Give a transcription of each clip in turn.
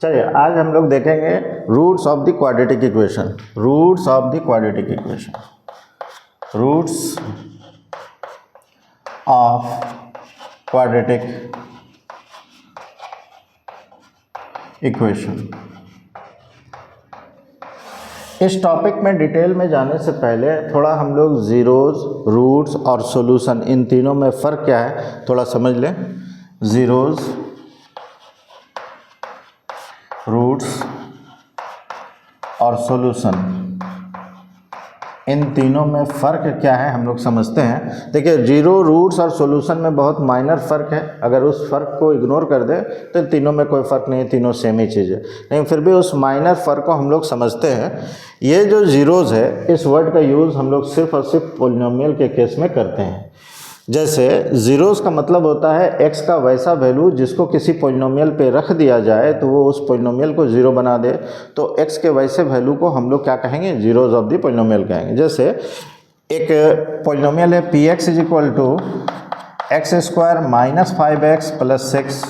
चलिए आज हम लोग देखेंगे roots of the quadratic equation. Roots of the quadratic equation, roots of quadratic equation. इस टॉपिक में डिटेल में जाने से पहले थोड़ा हम लोग ज़ीरोज़, रूट्स और सॉल्यूशन, इन तीनों में फ़र्क क्या है थोड़ा समझ लें। ज़ीरोज़, रूट्स और सॉल्यूशन, इन तीनों में फ़र्क क्या है हम लोग समझते हैं। देखिए जीरो, रूट्स और सॉल्यूशन में बहुत माइनर फ़र्क है। अगर उस फ़र्क को इग्नोर कर दें तो इन तीनों में कोई फ़र्क नहीं है, तीनों सेम ही चीज़ है। लेकिन फिर भी उस माइनर फ़र्क को हम लोग समझते हैं। ये जो ज़ीरोज़ है, इस वर्ड का यूज़ हम लोग सिर्फ और सिर्फ पॉलिनोमियल के केस में करते हैं। जैसे ज़ीरोज़ का मतलब होता है x का वैसा वैल्यू जिसको किसी पॉलिनोमियल पे रख दिया जाए तो वो उस पॉलिनोमियल को ज़ीरो बना दे। तो x के वैसे वैल्यू को हम लोग क्या कहेंगे, ज़ीरोज़ ऑफ द पॉलिनोमियल कहेंगे। जैसे एक पॉलिनोमियल है p x is equal to x square minus 5x plus 6।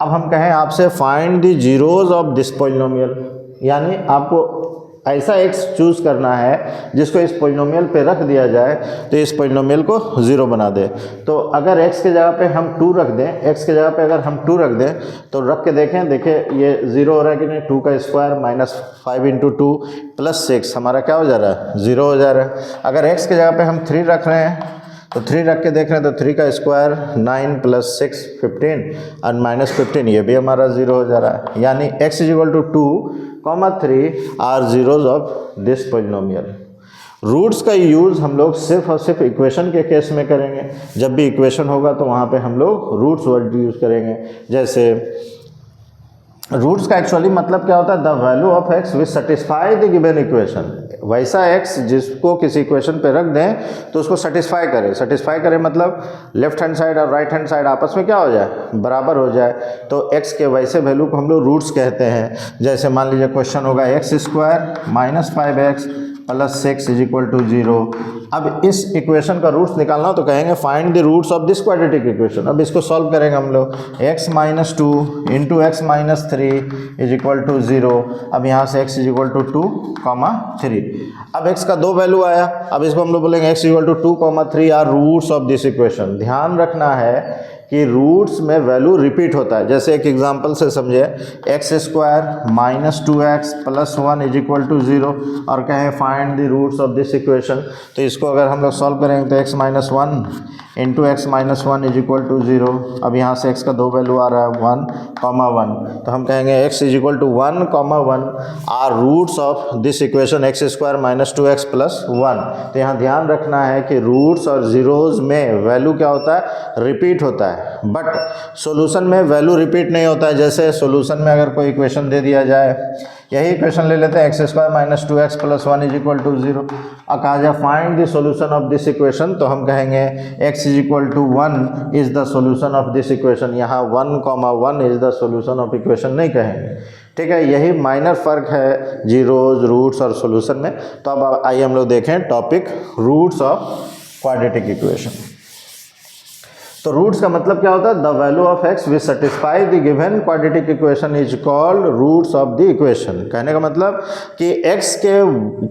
अब हम कहें आपसे find the zeros of this polynomial, यानी आपको ऐसा x चूज़ करना है जिसको इस पॉलिनोमियल पे रख दिया जाए तो इस पॉलिनोमियल को ज़ीरो बना दे। तो अगर x के जगह पे हम 2 रख दें, x के जगह पे अगर हम 2 रख दें तो रख के देखें, देखिए ये ज़ीरो हो रहा है कि नहीं। 2 का स्क्वायर माइनस 5 इंटू 2 प्लस 6 हमारा क्या हो जा रहा है, ज़ीरो हो जा रहा है। अगर x के जगह पे हम 3 रख रहे हैं तो 3 रख के देख रहे हैं तो 3 का स्क्वायर 9 प्लस 6 15 और माइनस 15, ये भी हमारा ज़ीरो हो जा रहा है। यानी x is equal to 2,3 are zeros of this polynomial. Roots का यूज़ हम लोग सिर्फ और सिर्फ इक्वेशन के केस में करेंगे। जब भी इक्वेशन होगा तो वहाँ पे हम लोग रूट्स वर्ड यूज़ करेंगे। जैसे रूट्स का एक्चुअली मतलब क्या होता है, the value of x which satisfy the given equation. वैसा x जिसको किसी इक्वेशन पे रख दें तो उसको सेटिस्फाई करे। सेटिस्फाई करे मतलब लेफ्ट हैंड साइड और राइट हैंड साइड आपस में क्या हो जाए, बराबर हो जाए। तो x के वैसे वैल्यू को हम लोग रूट्स कहते हैं। जैसे मान लीजिए क्वेश्चन होगा x square minus 5x plus 6 is equal to 0। अब इस इक्वेशन का रूट्स निकालना हो तो कहेंगे find the roots of this quadratic equation. अब इसको सॉल्व करेंगे हम लोग, x minus 2 into x minus 3 is equal to 0। अब यहाँ से x इज इक्वल टू 2,3। अब x का 2 वैल्यू आया। अब इसको हम लोग बोलेंगे x is equal to 2,3 are roots of this equation. ध्यान रखना है कि रूट्स में वैल्यू रिपीट होता है। जैसे एक एग्जांपल से समझे, x square minus 2x plus 1 is equal to 0 और कहें find the roots of this equation. तो इसको अगर हम लोग सॉल्व करेंगे तो x minus 1 into x minus 1 is equal to 0। अब यहाँ से x का 2 वैल्यू आ रहा है 1,1। तो हम कहेंगे x is equal to 1,1 are roots of this equation x square minus 2x plus 1। तो यहाँ ध्यान रखना है कि रूट्स और ज़ीरोज़ में वैल्यू क्या होता है, रिपीट होता है। बट सॉल्यूशन में वैल्यू रिपीट नहीं होता है। जैसे सॉल्यूशन में अगर कोई इक्वेशन दे दिया जाए, यही इक्वेशन ले लेते हैं x square minus 2x plus 1 is equal to 0। अब कहा जाए find the solution of this equation, तो हम कहेंगे x is equal to 1 is the solution of this equation. यहाँ 1,1 is the solution of equation नहीं कहेंगे। ठीक है, यही माइनर फ़र्क है जीरोज़, रूट्स और सॉल्यूशन में। तो अब आइए हम लोग देखें topic roots of quadratic equation. तो रूट्स का मतलब क्या होता है, the value of x which satisfy the given quadratic equation is called roots of the equation. कहने का मतलब कि x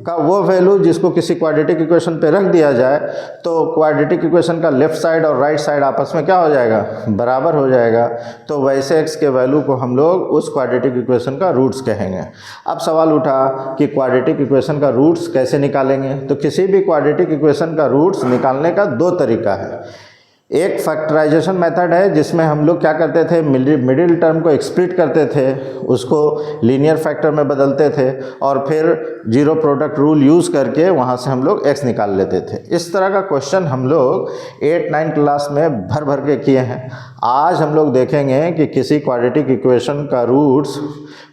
का वो वैल्यू जिसको किसी क्वाड्रेटिक इक्वेशन पे रख दिया जाए तो क्वाड्रेटिक इक्वेशन का लेफ्ट साइड और राइट साइड आपस में क्या हो जाएगा, बराबर हो जाएगा। तो वैसे x के वैल्यू को हम लोग उस क्वाड्रेटिक इक्वेशन का रूट्स कहेंगे। अब सवाल उठा कि क्वाड्रेटिक इक्वेशन का रूट्स कैसे निकालेंगे। तो किसी भी क्वाड्रेटिक इक्वेशन का रूट्स निकालने का 2 तरीका है। एक फैक्टराइजेशन मेथड है जिसमें हम लोग क्या करते थे, मिडिल टर्म को एक्सप्लिट करते थे, उसको लीनियर फैक्टर में बदलते थे और फिर जीरो प्रोडक्ट रूल यूज़ करके वहाँ से हम लोग x निकाल लेते थे। इस तरह का क्वेश्चन हम लोग 8-9 क्लास में भर भर के किए हैं। आज हम लोग देखेंगे कि किसी क्वाड्रेटिक इक्वेशन का रूट्स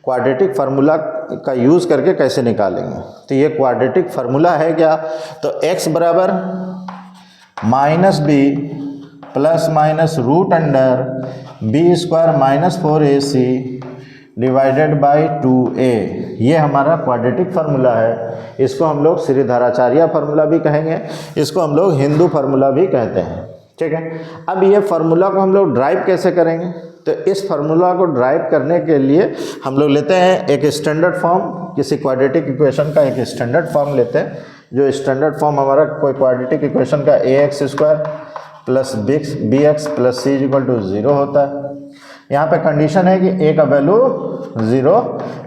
क्वाड्रेटिक फार्मूला का यूज़ करके कैसे निकालेंगे। तो ये क्वाड्रेटिक फार्मूला है क्या, तो x बराबर minus b plus minus root under b square minus 4ac divided by 2a, ये हमारा क्वाड्रेटिक फार्मूला है। इसको हम लोग श्रीधराचार्य फार्मूला भी कहेंगे, इसको हम लोग हिंदू फार्मूला भी कहते हैं। ठीक है, अब ये फार्मूला को हम लोग ड्राइव कैसे करेंगे, तो इस फार्मूला को ड्राइव करने के लिए हम लोग लेते हैं एक स्टैंडर्ड फॉर्म, किसी क्वाड्रेटिक इक्वेशन का एक स्टैंडर्ड फॉर्म लेते हैं, जो स्टैंडर्ड फॉर्म हमारा कोई क्वाड्रेटिक इक्वेशन का ax² plus bx plus c equal to 0 होता है। यहाँ पे कंडीशन है कि a का वैल्यू 0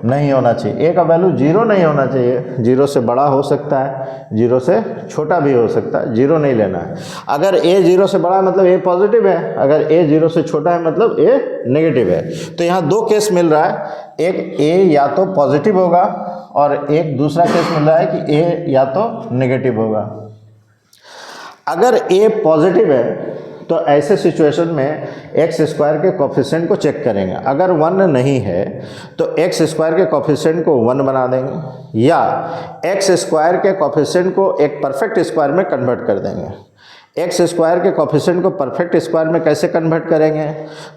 नहीं होना चाहिए, a का वैल्यू 0 नहीं होना चाहिए, 0 से बड़ा हो सकता है, 0 से छोटा भी हो सकता है, 0 नहीं लेना है। अगर a 0 से बड़ा है मतलब a पॉजिटिव है, अगर a 0 से छोटा है मतलब a नेगेटिव है। तो यहाँ दो केस मिल रहा है, एक a या तो पॉजिटिव होगा और एक दूसरा केस मिल रहा है कि a या तो नेगेटिव होगा। अगर a पॉजिटिव है तो ऐसे सिचुएशन में x² के कोफिशिएंट को चेक करेंगे, अगर 1 नहीं है तो x² के कोफिशिएंट को 1 बना देंगे या x² के कोफिशिएंट को एक परफेक्ट स्क्वायर में कन्वर्ट कर देंगे। x² के कोफिशिएंट को परफेक्ट स्क्वायर में कैसे कन्वर्ट करेंगे,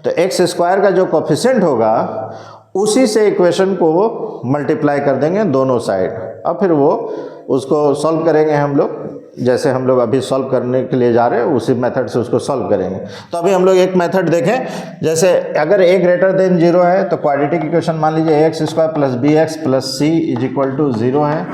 तो x² का जो कोफिशिएंट होगा उसी से इक्वेशन को मल्टीप्लाई कर देंगे दोनों साइड, और फिर वो उसको सॉल्व करेंगे हम लोग, जैसे हम लोग अभी सॉल्व करने के लिए जा रहे हैं उसी मेथड से उसको सॉल्व करेंगे। तो अभी हम लोग एक मेथड देखें, जैसे अगर a ग्रेटर देन 0 है तो क्वाड्रेटिक इक्वेशन मान लीजिए ax² plus bx plus c is equal to 0 है,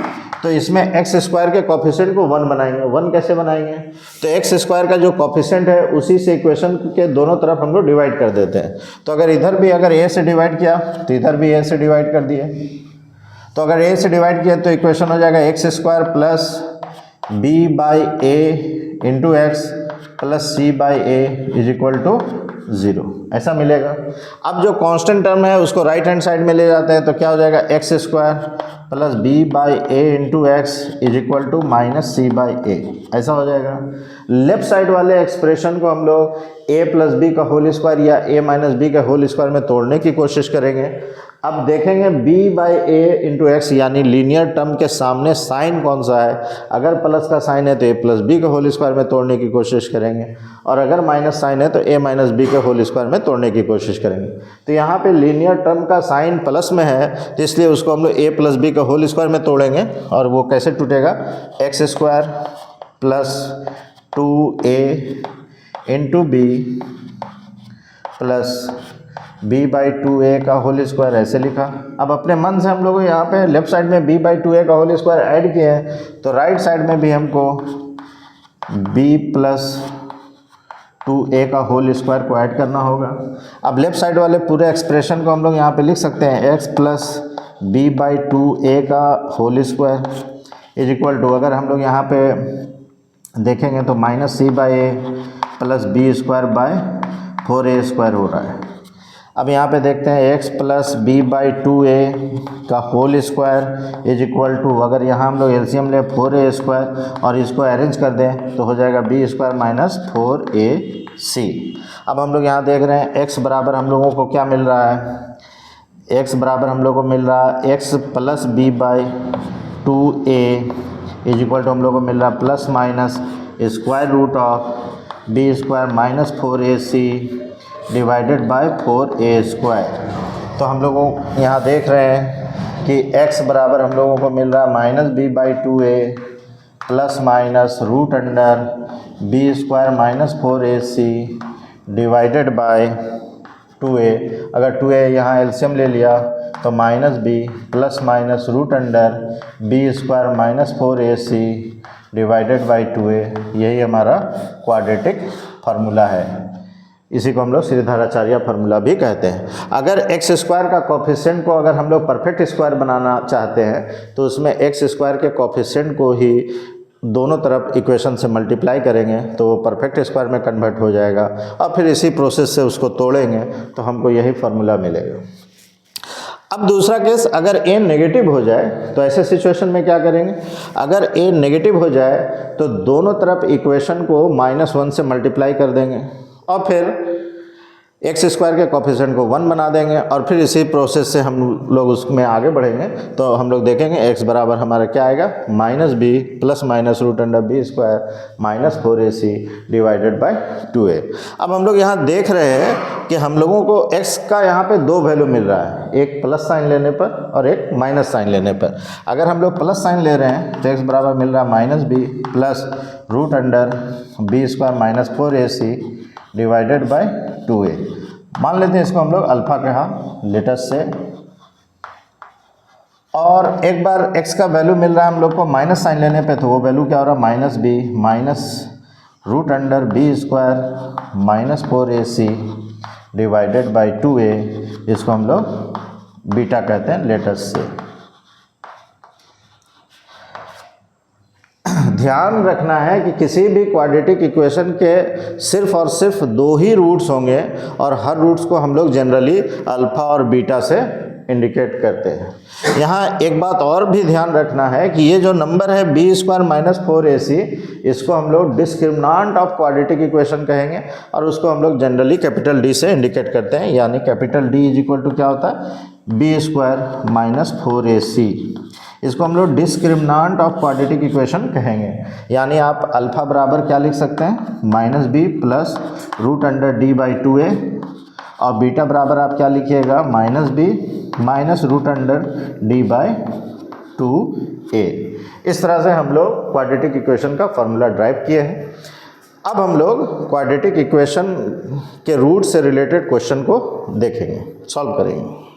तो इसमें x² के कोफिशिएंट को 1 बनाएंगे। 1 कैसे बनाएंगे, तो x² का जो कोफिशिएंट है उसी से इक्वेशन के दोनों तरफ हम लोग डिवाइड कर देते हैं। तो अगर इधर भी अगर a से डिवाइड किया तो इधर भी a से डिवाइड कर दिए, तो अगर a से डिवाइड किया तो इक्वेशन हो जाएगा x² plus b by a into x plus c by a is equal to 0, ऐसा मिलेगा। अब जो कांस्टेंट टर्म है उसको राइट हैंड साइड में ले जाते हैं तो क्या हो जाएगा x² plus b by a into x is equal to minus c by a, ऐसा हो जाएगा। लेफ्ट साइड वाले एक्सप्रेशन को हम लोग a प्लस बी का होल स्क्वायर या a माइनस बी का होल स्क्वायर में तोड़ने की कोशिश करेंगे। अब देखेंगे b by a into x यानी लीनियर टर्म के सामने साइन कौन सा है, अगर प्लस का साइन है तो a प्लस बी के होल स्क्वायर में तोड़ने की कोशिश करेंगे, और अगर माइनस साइन है तो a माइनस बी के होल स्क्वायर में तोड़ने की कोशिश करेंगे। तो यहाँ पे लीनियर टर्म का साइन प्लस में है तो इसलिए उसको हम लोग a प्लस बी के होल स्क्वायर में तोड़ेंगे, और वो कैसे टूटेगा, x² plus 2a into b plus b by 2a का होल स्क्वायर, ऐसे लिखा। अब अपने मन से हम लोग यहाँ पे लेफ्ट साइड में b बाई 2a का होल स्क्वायर ऐड किए हैं, तो राइट साइड में भी हमको b प्लस 2a का होल स्क्वायर को ऐड करना होगा। अब लेफ्ट साइड वाले पूरे एक्सप्रेशन को हम लोग यहाँ पे लिख सकते हैं x plus b by 2a का whole square is equal to, अगर हम लोग यहाँ पे देखेंगे तो minus c by a plus b square by 4a square हो रहा है। अब यहाँ पे देखते हैं x plus b by 2a का whole square is equal to, अगर यहाँ हम लोग एलसीएम ले 4a स्क्वायर और इसको अरेंज कर दें तो हो जाएगा b स्क्वायर माइनस 4ac। अब हम लोग यहाँ देख रहे हैं x बराबर हम लोगों को क्या मिल रहा है, x बराबर हम लोग को मिल रहा है x plus b by 2a is equal to हम लोग को मिल रहा है plus minus square root of b square minus 4ac divided by 4a square. तो हम लोगों यहाँ देख रहे हैं कि x बराबर हम लोगों को मिल रहा है minus b by 2a plus minus root under b square minus 4ac divided by 2a। अगर 2a यहाँ एलसीएम ले लिया तो minus b plus minus root under b square minus 4ac divided by 2a, यही हमारा क्वाड्रेटिक फार्मूला है। इसी को हम लोग श्रीधराचार्य फार्मूला भी कहते हैं। अगर x² का कोफिशिएंट को अगर हम लोग परफेक्ट स्क्वायर बनाना चाहते हैं तो उसमें x² के कोफिशिएंट को ही दोनों तरफ इक्वेशन से मल्टीप्लाई करेंगे तो वो परफेक्ट स्क्वायर में कन्वर्ट हो जाएगा, और फिर इसी प्रोसेस से उसको तोड़ेंगे तो हमको यही फार्मूला मिलेगा। अब दूसरा केस, अगर a नेगेटिव हो जाए तो ऐसे सिचुएशन में क्या करेंगे, अगर a नेगेटिव हो जाए तो दोनों तरफ इक्वेशन को -1 से मल्टीप्लाई कर देंगे और फिर x² के कोफिशिएंट को 1 बना देंगे, और फिर इसी प्रोसेस से हम लोग उसमें आगे बढ़ेंगे तो हम लोग देखेंगे x बराबर हमारा क्या आएगा, minus b plus minus root under b square minus 4ac divided by 2a। अब हम लोग यहाँ देख रहे हैं कि हम लोगों को x का यहाँ पे दो वैल्यू मिल रहा है, एक प्लस साइन लेने पर और एक माइनस साइन लेने पर। अगर हम लोग प्लस साइन ले रहे हैं तो x बराबर मिल रहा है minus b plus root under b square minus 4ac divided by 2a। मान लेते हैं इसको हम लोग अल्फ़ा कहा, लेटस से, और एक बार x का वैल्यू मिल रहा है हम लोग को माइनस साइन लेने पे, तो वो वैल्यू क्या हो रहा है minus b minus root under b square minus 4ac divided by 2a, इसको हम लोग बीटा कहते हैं लेटस से। ध्यान रखना है कि किसी भी क्वाड्रेटिक इक्वेशन के सिर्फ और सिर्फ दो ही रूट्स होंगे और हर रूट्स को हम लोग जनरली अल्फ़ा और बीटा से इंडिकेट करते हैं। यहाँ एक बात और भी ध्यान रखना है कि ये जो नंबर है बी स्क्वायर माइनस 4ac, इसको हम लोग डिस्क्रिमिनेंट ऑफ क्वाड्रेटिक इक्वेशन कहेंगे और उसको हम लोग जनरली कैपिटल डी से इंडिकेट करते हैं, यानी capital D is equal to क्या होता है बी स्क्वायर माइनस 4ac। इसको हम लोग डिस्क्रिमिनेंट ऑफ क्वाड्रेटिक इक्वेशन कहेंगे, यानी आप अल्फ़ा बराबर क्या लिख सकते हैं minus b plus root under d by 2a, और बीटा बराबर आप क्या लिखिएगा minus b minus root under d by 2a। इस तरह से हम लोग क्वाड्रेटिक इक्वेशन का फॉर्मूला ड्राइव किए हैं। अब हम लोग क्वाड्रेटिक इक्वेशन के रूट से रिलेटेड क्वेश्चन को देखेंगे, सॉल्व करेंगे।